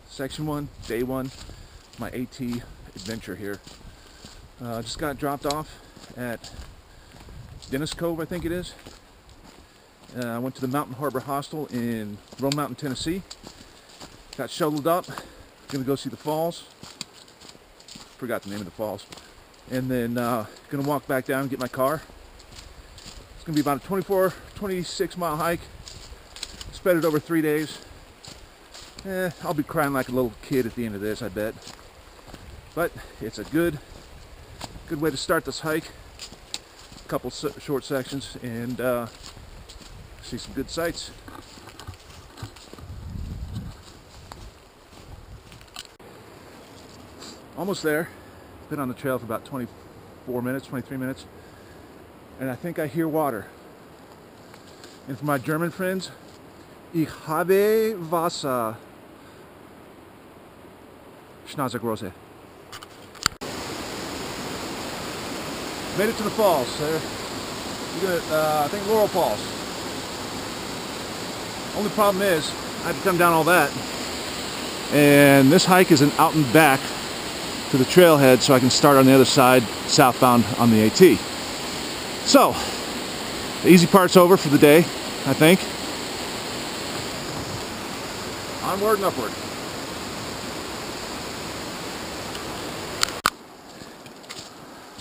section 1, day 1, my AT adventure here. Just got dropped off at Dennis Cove, I think it is. I went to the Mountain Harbor Hostel in Roan Mountain, Tennessee. Got shoveled up, gonna go see the falls. Forgot the name of the falls. And then gonna walk back down and get my car. It's gonna be about a 26 mile hike. Spread it over 3 days. I'll be crying like a little kid at the end of this, I bet. But it's a good way to start this hike. A couple short sections and see some good sights. Almost there. Been on the trail for about 24 minutes, 23 minutes. And I think I hear water. And for my German friends, ich habe Wasser. Schnauzer große. Made it to the falls. You're gonna, I think Laurel Falls. Only problem is, I had to come down all that. And this hike is an out and back to the trailhead so I can start on the other side, southbound on the AT. So, the easy part's over for the day, I think. Onward and upward.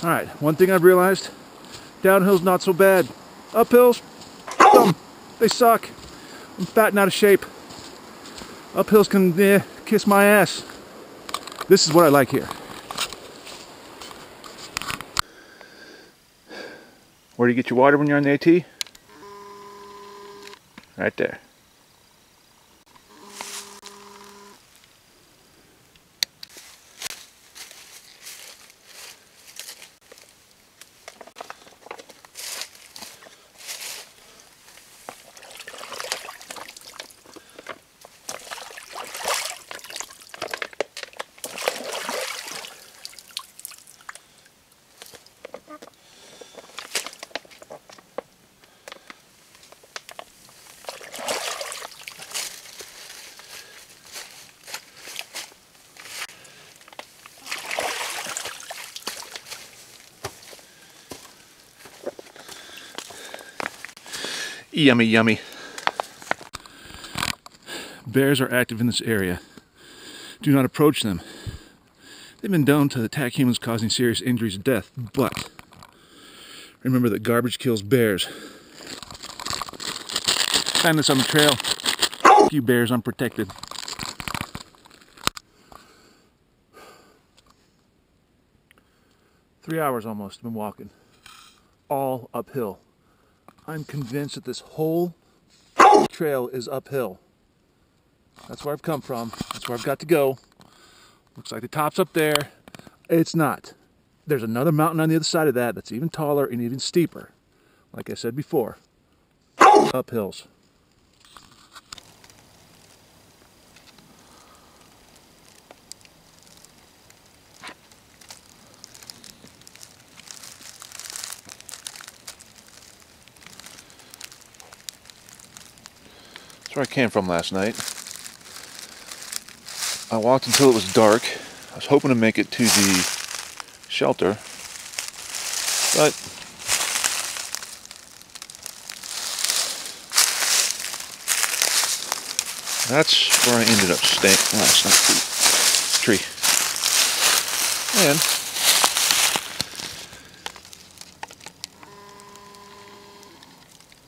Alright, one thing I've realized, downhill's not so bad. Uphills, they suck. I'm fat and out of shape. Uphills can kiss my ass. This is what I like here. Where do you get your water when you're on the AT? Right there. Yummy, yummy. Bears are active in this area. Do not approach them. They've been known to attack humans, causing serious injuries and death, but remember that garbage kills bears. Find this on the trail. A few bears unprotected. Three hours almost, been walking. All uphill. I'm convinced that this whole trail is uphill. That's where I've come from. That's where I've got to go. Looks like the top's up there. It's not. There's another mountain on the other side of that that's even taller and even steeper. Like I said before, uphills. That's where I came from last night. I walked until it was dark. I was hoping to make it to the shelter, but that's where I ended up staying last night. Tree. And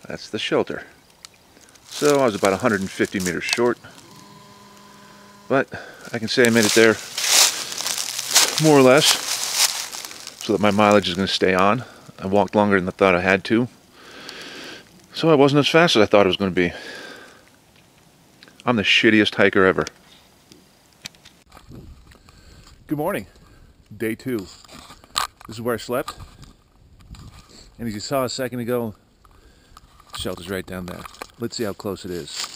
that's the shelter. So I was about 150 meters short, but I can say I made it there more or less, so that my mileage is going to stay on. I walked longer than I thought I had to, so I wasn't as fast as I thought it was going to be. I'm the shittiest hiker ever. Good morning. Day 2. This is where I slept. And as you saw a second ago, the shelter's right down there. Let's see how close it is.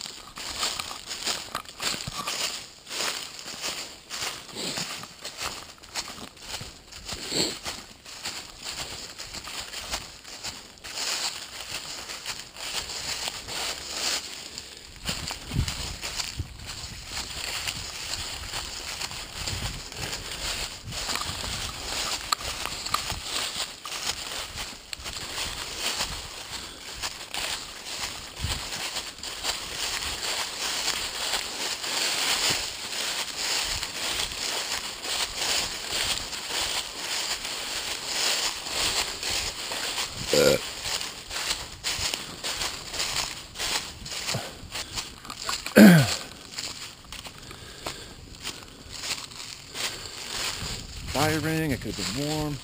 Fire ring, I could have been warm.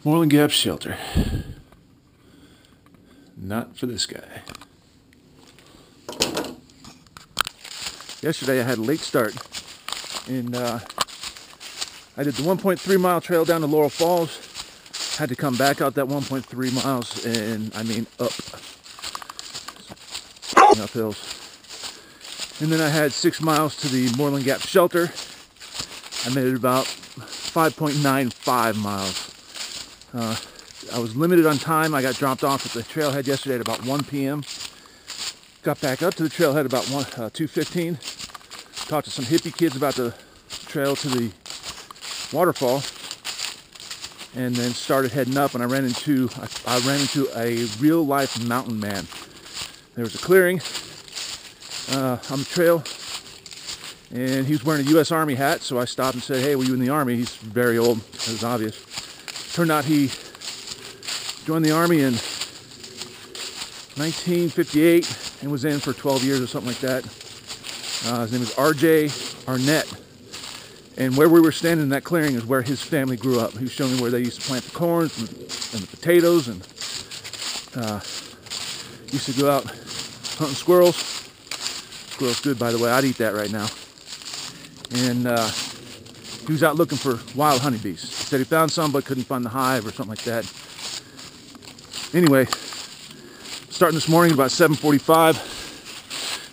Moreland Gap shelter. Not for this guy. Yesterday I had a late start, and I did the 1.3 mile trail down to Laurel Falls. Had to come back out that 1.3 miles, and I mean up hills. And then I had 6 miles to the Moreland Gap shelter. I made it about 5.95 miles. I was limited on time. I got dropped off at the trailhead yesterday at about 1 p.m. Got back up to the trailhead about 2:15. Talked to some hippie kids about the trail to the waterfall, and then started heading up. And I ran into a real life mountain man. There was a clearing on the trail, and he was wearing a U.S. Army hat. So I stopped and said, "Hey, were you in the Army?" He's very old. It was obvious. Turned out he joined the Army in 1958 and was in for 12 years or something like that. His name is R.J. Arnett. And where we were standing in that clearing is where his family grew up. He was showing me where they used to plant the corn and the potatoes, and used to go out hunting squirrels. Squirrel's good, by the way. I'd eat that right now. And he was out looking for wild honeybees. He said he found some but couldn't find the hive or something like that. Anyway, starting this morning at about 7:45.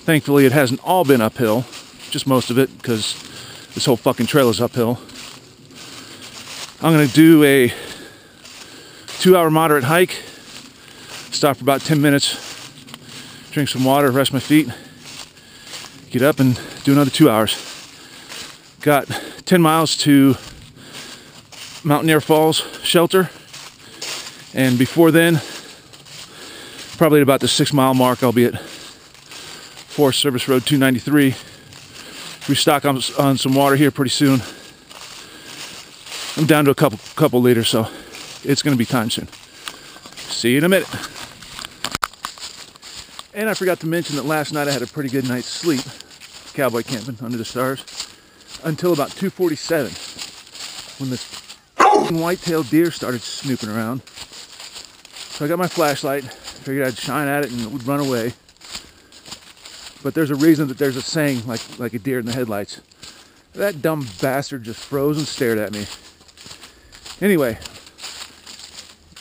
Thankfully it hasn't all been uphill, just most of it, because this whole fucking trail is uphill. I'm going to do a 2-hour moderate hike, stop for about 10 minutes, drink some water, rest my feet, get up and do another 2 hours. Got 10 miles to Mountaineer Falls shelter, and before then, probably at about the 6 mile mark, I'll be at Forest Service Road 293. Restock on some water here pretty soon. I'm down to a couple liters, so it's going to be time soon. See you in a minute. And I forgot to mention that last night I had a pretty good night's sleep, cowboy camping under the stars, until about 2:47, when this white-tailed deer started snooping around. So I got my flashlight, figured I'd shine at it and it would run away. But there's a reason that there's a saying like a deer in the headlights. That dumb bastard just froze and stared at me. Anyway,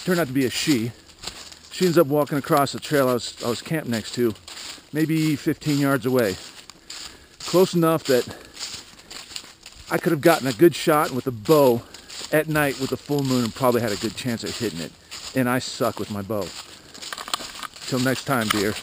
turned out to be a she. She ends up walking across the trail I was camped next to, maybe 15 yards away. Close enough that I could have gotten a good shot with a bow at night with a full moon and probably had a good chance at hitting it. And I suck with my bow. Till next time, dear.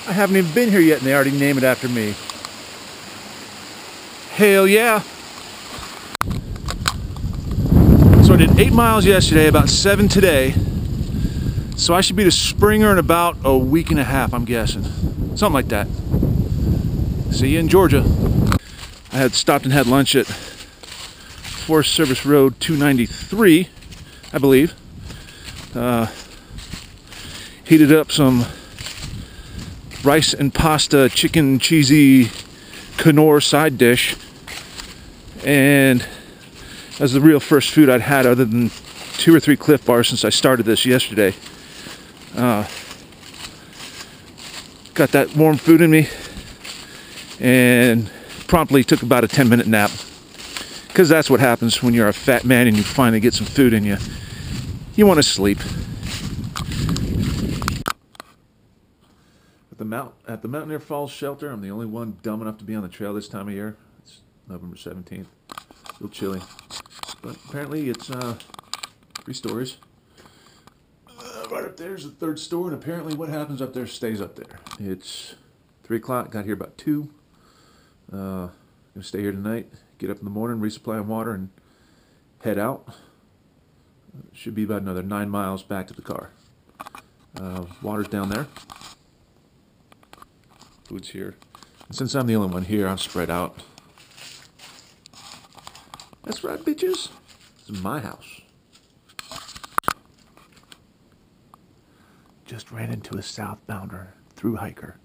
I haven't even been here yet and they already name it after me. Hell yeah. So I did 8 miles yesterday, about 7 today. So I should be to Springer in about a week and a half, I'm guessing. Something like that. See you in Georgia. I had stopped and had lunch at Forest Service Road 293, I believe. Heated up some rice and pasta chicken cheesy Knorr side dish, and that's the real first food I'd had other than 2 or 3 Cliff Bars since I started this yesterday. Got that warm food in me and promptly took about a 10-minute nap, because that's what happens when you're a fat man and you finally get some food in you. You want to sleep. At the Mountaineer Falls shelter, I'm the only one dumb enough to be on the trail this time of year. It's November 17th. A little chilly. But apparently it's 3 stories. Right up there's the 3rd story, and apparently what happens up there stays up there. It's 3 o'clock, got here about 2. Gonna stay here tonight, get up in the morning, resupply on water, and head out. Should be about another 9 miles back to the car. Water's down there. Food's here. And since I'm the only one here, I'm spread out. That's right, bitches. This is my house. Just ran into a southbounder through hiker.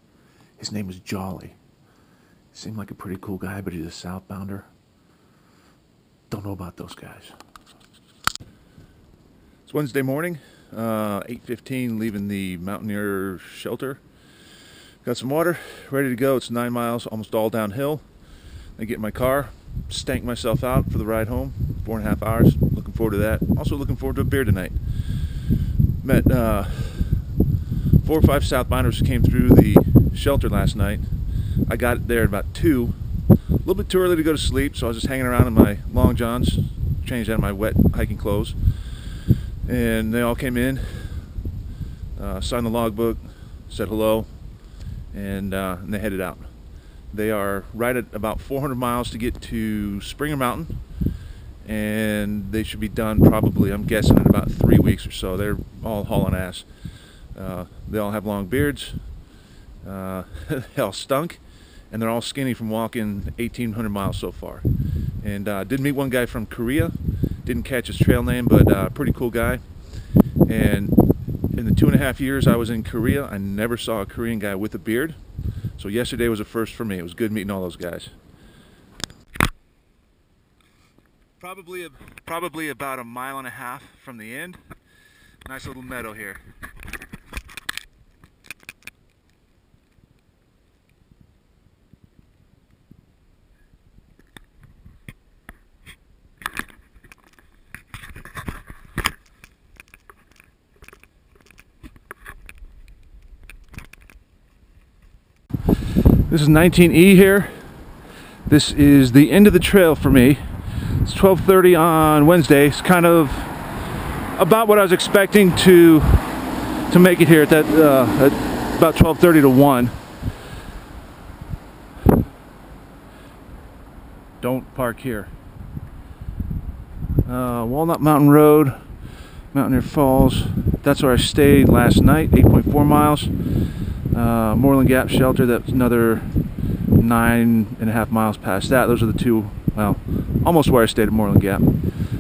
His name was Jolly. Seemed like a pretty cool guy, but he's a southbounder. Don't know about those guys. It's Wednesday morning, 8:15, leaving the Mountaineer shelter. Got some water, ready to go. It's 9 miles, almost all downhill. I get in my car, stank myself out for the ride home, 4.5 hours. Looking forward to that. Also looking forward to a beer tonight. Met 4 or 5 southbounders who came through the shelter last night. I got there at about 2. A little bit too early to go to sleep, so I was just hanging around in my long johns, changed out of my wet hiking clothes. And they all came in, signed the logbook, said hello, and they headed out. They are right at about 400 miles to get to Springer Mountain, and they should be done probably, I'm guessing, in about 3 weeks or so. They're all hauling ass. They all have long beards. They all stunk, and they're all skinny from walking 1,800 miles so far. And did meet one guy from Korea. Didn't catch his trail name, but pretty cool guy. And in the 2.5 years I was in Korea, I never saw a Korean guy with a beard. So yesterday was a first for me. It was good meeting all those guys. Probably about 1.5 miles from the end. Nice little meadow here. This is 19E here. This is the end of the trail for me. It's 12:30 on Wednesday. It's kind of about what I was expecting to make it here at that at about 12:30 to 1. Don't park here. Walnut Mountain Road, Mountaineer Falls. That's where I stayed last night. 8.4 miles. Moreland Gap Shelter, that's another 9.5 miles past that. Those are the two, well, almost where I stayed at Moreland Gap.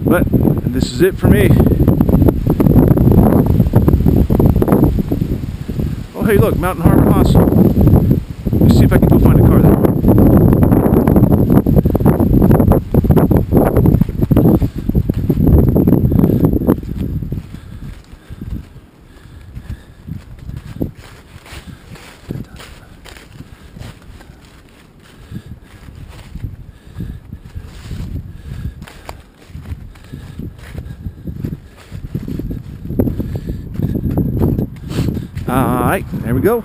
But this is it for me. Oh hey look, Mountain Harbor Hospital. Let's see if I can go find a car there. Alright, there we go.